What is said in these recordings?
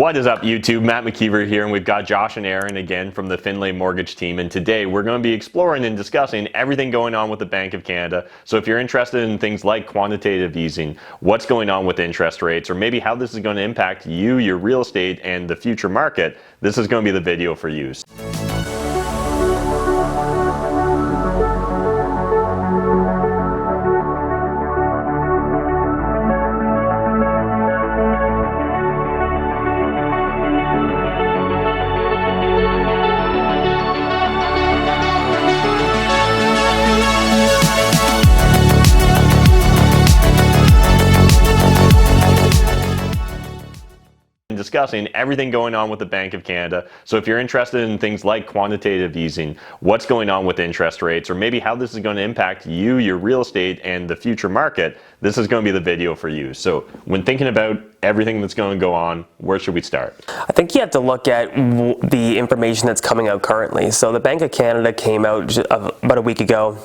What is up, YouTube? Matt McKeever here, and we've got Josh and Ehren again from the Findlay Mortgage Team, and today we're going to be exploring and discussing everything going on with the Bank of Canada. So if you're interested in things like quantitative easing, what's going on with interest rates, or maybe how this is going to impact you, your real estate, and the future market, this is going to be the video for you. Discussing everything going on with the Bank of Canada. So if you're interested in things like quantitative easing, what's going on with interest rates, or maybe how this is going to impact you, your real estate, and the future market, this is going to be the video for you. So when thinking about everything that's going to go on, where should we start? I think you have to look at the information that's coming out currently. So the Bank of Canada came out about a week ago.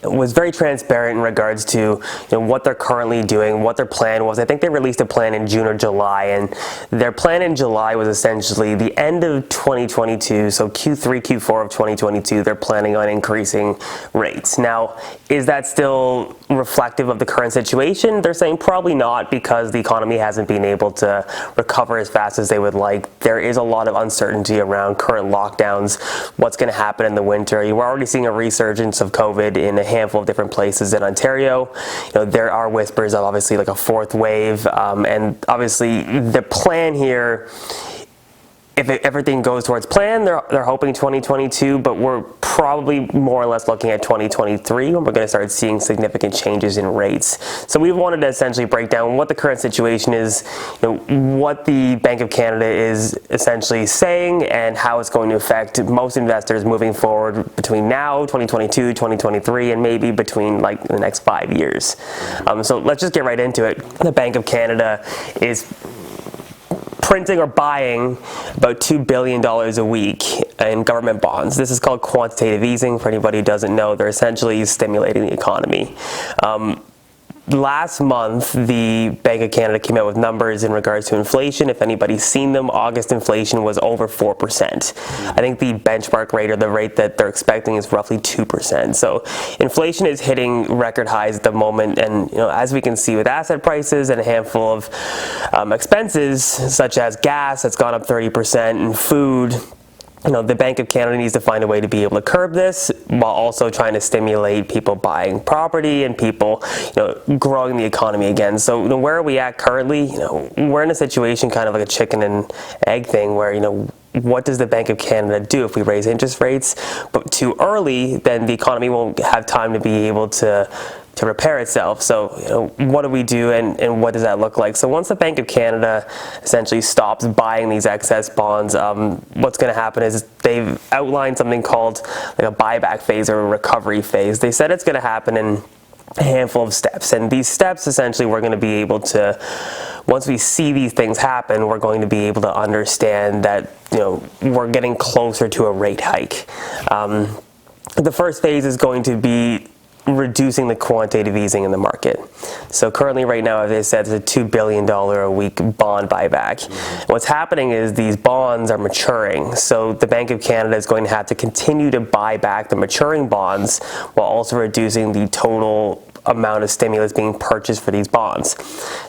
It was very transparent in regards to what they're currently doing, what their plan was. I think they released a plan in June or July, and their plan in July was essentially the end of 2022, so Q3, Q4 of 2022, they're planning on increasing rates. Now, is that still reflective of the current situation? They're saying probably not, because the economy hasn't been able to recover as fast as they would like. There is a lot of uncertainty around current lockdowns, what's going to happen in the winter. We're already seeing a resurgence of COVID in a handful of different places in Ontario. There are whispers of obviously like a fourth wave, and obviously the plan here, if everything goes towards plan, they're hoping 2022, but we're probably more or less looking at 2023 when we're going to start seeing significant changes in rates. So we wanted to essentially break down what the current situation is, what the Bank of Canada is essentially saying, and how it's going to affect most investors moving forward between now, 2022, 2023, and maybe between like the next 5 years. So let's just get right into it. The Bank of Canada is printing or buying about $2 billion a week in government bonds. This is called quantitative easing. For anybody who doesn't know, they're essentially stimulating the economy. Last month, the Bank of Canada came out with numbers in regards to inflation. If anybody's seen them, August inflation was over 4%. I think the benchmark rate, or the rate that they're expecting, is roughly 2%. So inflation is hitting record highs at the moment, and as we can see with asset prices and a handful of expenses such as gas that's gone up 30%, and food, the Bank of Canada needs to find a way to be able to curb this while also trying to stimulate people buying property and people, growing the economy again. So where are we at currently? We're in a situation kind of like a chicken and egg thing where, what does the Bank of Canada do if we raise interest rates but too early? Then the economy won't have time to be able to repair itself. So what do we do, and what does that look like? So once the Bank of Canada essentially stops buying these excess bonds, what's going to happen is they've outlined something called like a buyback phase or a recovery phase. They said it's going to happen in a handful of steps, and these steps essentially we're going to be able to, once we see these things happen, we're going to be able to understand that we're getting closer to a rate hike. The first phase is going to be reducing the quantitative easing in the market. So currently right now, as I said, it's a $2 billion a week bond buyback. What's happening is these bonds are maturing. So the Bank of Canada is going to have to continue to buy back the maturing bonds while also reducing the total amount of stimulus being purchased for these bonds.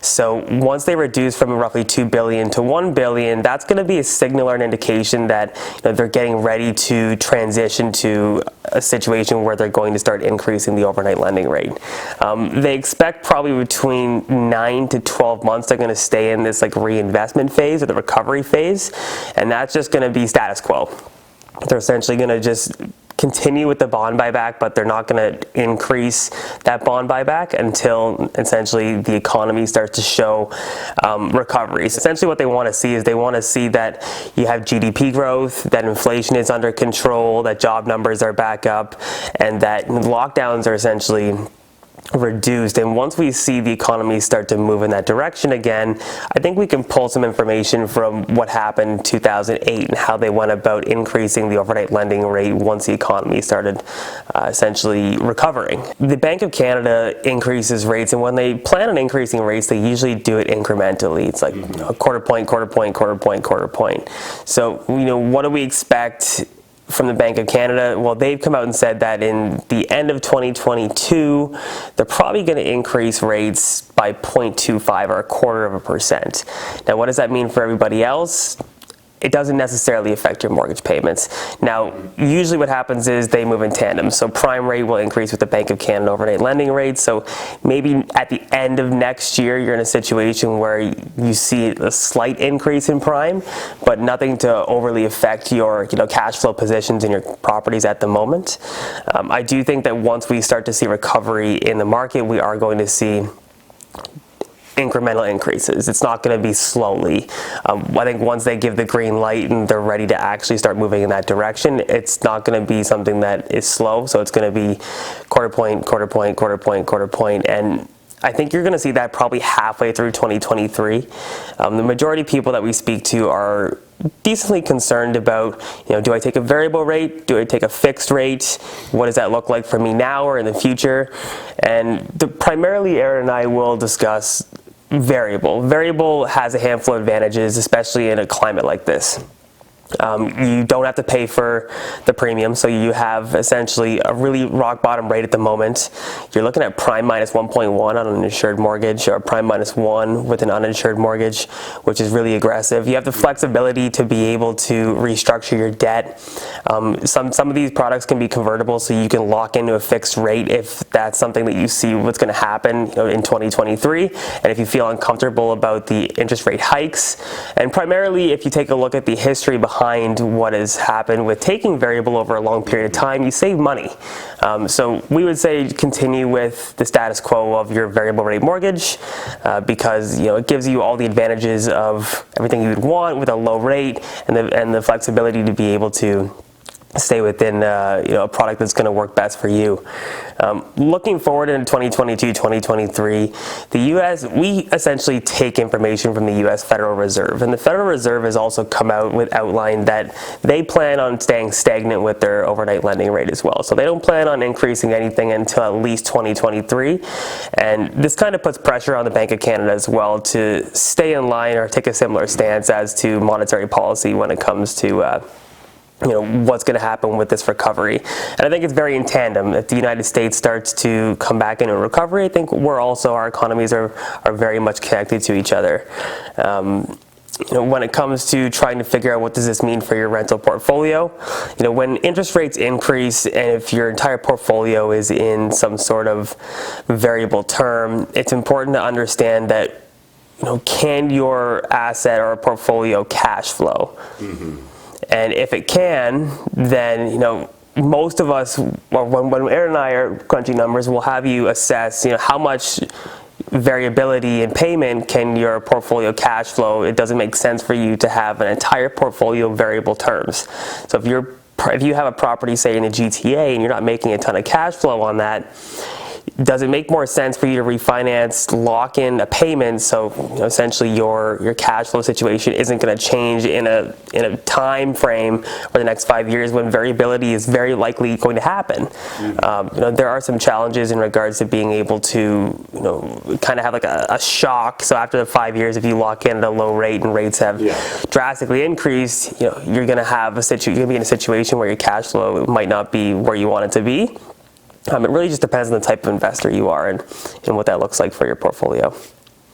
So once they reduce from roughly $2 billion to $1 billion, that's going to be a signal or an indication that they're getting ready to transition to a situation where they're going to start increasing the overnight lending rate. They expect probably between 9 to 12 months they're going to stay in this like reinvestment phase or the recovery phase, and that's just going to be status quo. They're essentially going to just continue with the bond buyback, but they're not going to increase that bond buyback until essentially the economy starts to show recovery. So essentially what they want to see is they want to see that you have GDP growth, that inflation is under control, that job numbers are back up, and that lockdowns are essentially reduced, and once we see the economy start to move in that direction again, I think we can pull some information from what happened in 2008 and how they went about increasing the overnight lending rate once the economy started essentially recovering. The Bank of Canada increases rates, and when they plan on increasing rates, they usually do it incrementally. It's like a quarter point, quarter point, quarter point, quarter point. So, what do we expect from the Bank of Canada? Well, they've come out and said that in the end of 2022, they're probably going to increase rates by 0.25 or 0.25%. Now, what does that mean for everybody else? It doesn't necessarily affect your mortgage payments. Now, usually what happens is they move in tandem. So prime rate will increase with the Bank of Canada overnight lending rate. So maybe at the end of next year, you're in a situation where you see a slight increase in prime, but nothing to overly affect your cash flow positions in your properties at the moment. I do think that once we start to see recovery in the market, we are going to see incremental increases. It's not going to be slowly. I think once they give the green light and they're ready to actually start moving in that direction, it's not going to be something that is slow. So it's going to be quarter point, quarter point, quarter point, quarter point, and I think you're going to see that probably halfway through 2023. The majority of people that we speak to are decently concerned about, do I take a variable rate? Do I take a fixed rate? What does that look like for me now or in the future? And primarily, Ehren and I will discuss variable. Variable has a handful of advantages, especially in a climate like this. You don't have to pay for the premium, so you have essentially a really rock bottom rate at the moment. You're looking at prime minus 1.1 on an insured mortgage, or prime minus 1 with an uninsured mortgage, which is really aggressive. You have the flexibility to be able to restructure your debt. Some of these products can be convertible, so you can lock into a fixed rate if that's something that you see what's going to happen in 2023, and if you feel uncomfortable about the interest rate hikes. And primarily, if you take a look at the history behind what has happened with taking variable over a long period of time, you save money. So we would say continue with the status quo of your variable rate mortgage because it gives you all the advantages of everything you would want with a low rate and the flexibility to be able to stay within a product that's going to work best for you. Looking forward into 2022, 2023, the U.S., we essentially take information from the U.S. Federal Reserve, and the Federal Reserve has also come out with outline that they plan on staying stagnant with their overnight lending rate as well. So they don't plan on increasing anything until at least 2023, and this kind of puts pressure on the Bank of Canada as well to stay in line or take a similar stance as to monetary policy when it comes to what's going to happen with this recovery. And I think it's very in tandem. If the United States starts to come back into recovery, I think our economies are very much connected to each other. When it comes to trying to figure out what does this mean for your rental portfolio, when interest rates increase and if your entire portfolio is in some sort of variable term, it's important to understand that, can your asset or portfolio cash flow? Mm-hmm. And if it can, then, most of us, or when Ehren and I are crunching numbers, we'll have you assess, how much variability in payment can your portfolio cash flow. It doesn't make sense for you to have an entire portfolio of variable terms. So if you have a property, say, in the GTA, and you're not making a ton of cash flow on that, does it make more sense for you to refinance, lock in a payment, so essentially your cash flow situation isn't going to change in a time frame for the next 5 years when variability is very likely going to happen? Mm-hmm. There are some challenges in regards to being able to kind of have like a shock. So after the 5 years, if you lock in at a low rate and rates have drastically increased, you're going to be in a situation where your cash flow might not be where you want it to be. It really just depends on the type of investor you are and what that looks like for your portfolio.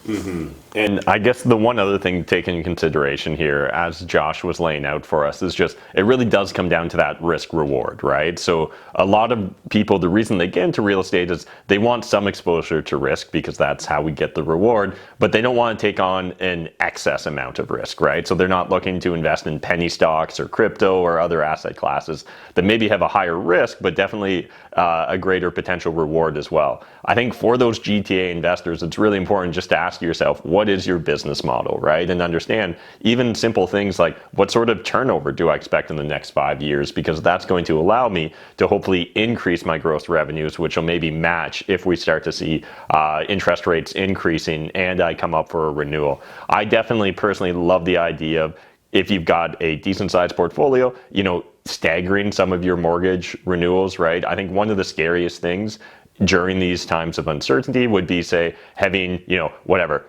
Mm-hmm. And I guess the one other thing to take into consideration here, as Josh was laying out for us, is just it really does come down to that risk reward, right? So a lot of people, the reason they get into real estate is they want some exposure to risk because that's how we get the reward, but they don't want to take on an excess amount of risk, right? So they're not looking to invest in penny stocks or crypto or other asset classes that maybe have a higher risk, but definitely a greater potential reward as well. I think for those GTA investors, it's really important just to ask yourself, what is your business model, right? And understand even simple things like what sort of turnover do I expect in the next 5 years, because that's going to allow me to hopefully increase my gross revenues, which will maybe match if we start to see interest rates increasing and I come up for a renewal. I definitely personally love the idea of, if you've got a decent sized portfolio, staggering some of your mortgage renewals, right? I think one of the scariest things during these times of uncertainty would be, say, having,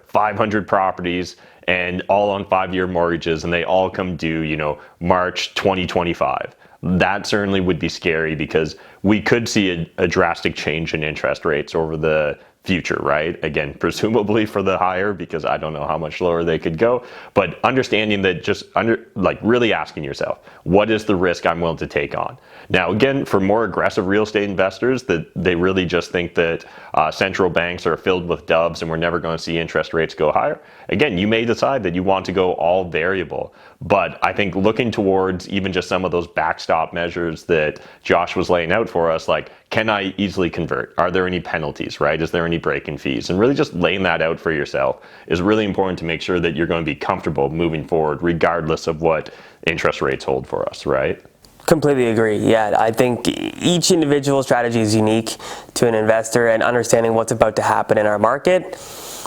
500 properties and all on 5-year mortgages, and they all come due, March 2025. That certainly would be scary, because we could see a drastic change in interest rates over the future, right? Again, presumably for the higher, because I don't know how much lower they could go, but understanding that, really asking yourself, what is the risk I'm willing to take on? Now, again, for more aggressive real estate investors that they really just think that central banks are filled with doves and we're never going to see interest rates go higher, again, you may decide that you want to go all variable. But I think looking towards even just some of those backstop measures that Josh was laying out for us, like, can I easily convert? Are there any penalties, right? Is there any break-in fees? And really just laying that out for yourself is really important to make sure that you're going to be comfortable moving forward, regardless of what interest rates hold for us, right? Completely agree. Yeah, I think each individual strategy is unique to an investor, and understanding what's about to happen in our market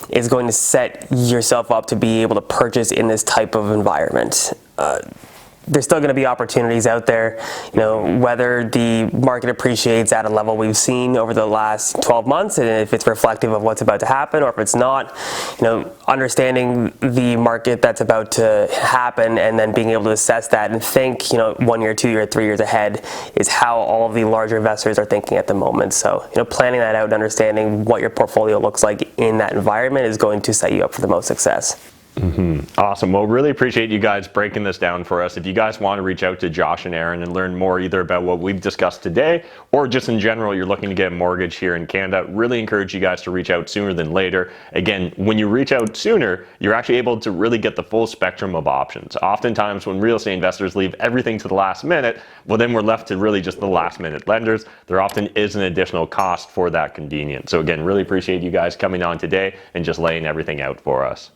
is going to set yourself up to be able to purchase in this type of environment. There's still going to be opportunities out there, whether the market appreciates at a level we've seen over the last 12 months, and if it's reflective of what's about to happen, or if it's not, understanding the market that's about to happen and then being able to assess that and think, 1 year, 2 year, 3 years ahead is how all of the larger investors are thinking at the moment. So, planning that out and understanding what your portfolio looks like in that environment is going to set you up for the most success. Awesome. Well, really appreciate you guys breaking this down for us. If you guys want to reach out to Josh and Ehren and learn more either about what we've discussed today, or just in general, you're looking to get a mortgage here in Canada, really encourage you guys to reach out sooner than later. Again, when you reach out sooner, you're actually able to really get the full spectrum of options. Oftentimes when real estate investors leave everything to the last minute, well, then we're left to really just the last minute lenders. There often is an additional cost for that convenience. So again, really appreciate you guys coming on today and just laying everything out for us.